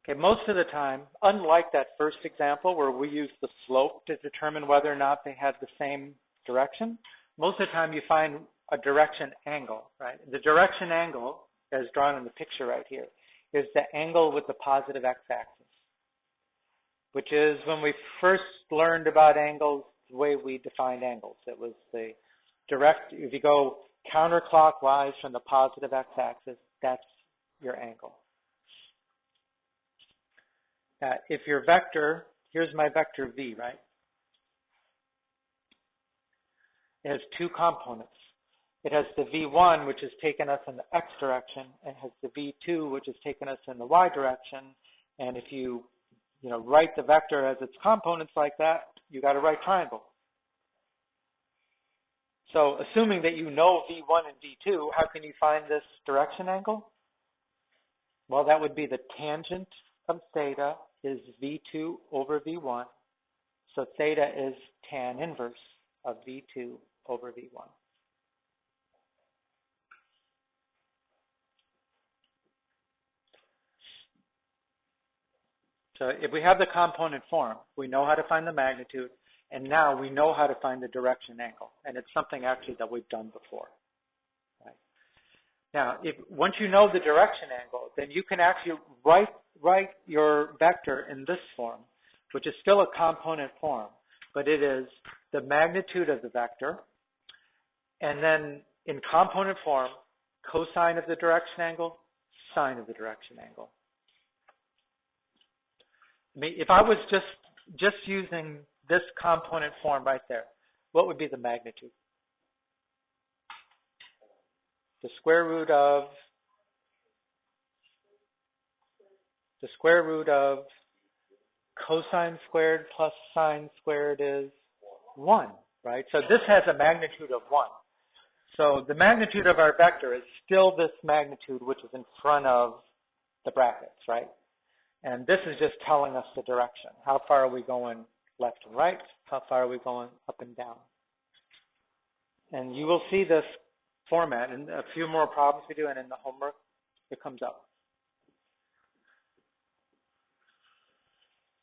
Okay, most of the time, unlike that first example where we use the slope to determine whether or not they had the same direction, most of the time you find a direction angle, right? The direction angle, as drawn in the picture right here, is the angle with the positive x-axis, which is when we first learned about angles, the way we defined angles. It was the direct, if you go counterclockwise from the positive x-axis, that's your angle. If your vector, here's my vector v, right? It has two components. It has the v1, which is taking us in the x direction, and it has the v2, which is taking us in the y direction. And if you write the vector as its components like that, you got a right triangle. So assuming that you know v1 and v2, how can you find this direction angle? Well, that would be the tangent of theta is v2 over v1. So theta is tan inverse of v2 over v1. So if we have the component form, we know how to find the magnitude, and now we know how to find the direction angle. And it's something actually that we've done before. Right? Now, once you know the direction angle, then you can actually write your vector in this form, which is still a component form, but it is the magnitude of the vector, and then in component form, cosine of the direction angle, sine of the direction angle. I mean, if I was just using this component form right there, what would be the magnitude? The square root of cosine squared plus sine squared is 1, right? So this has a magnitude of 1. So the magnitude of our vector is still this magnitude, which is in front of the brackets, right? And this is just telling us the direction. How far are we going left and right? How far are we going up and down? And you will see this format in a few more problems we do, and in the homework, it comes up.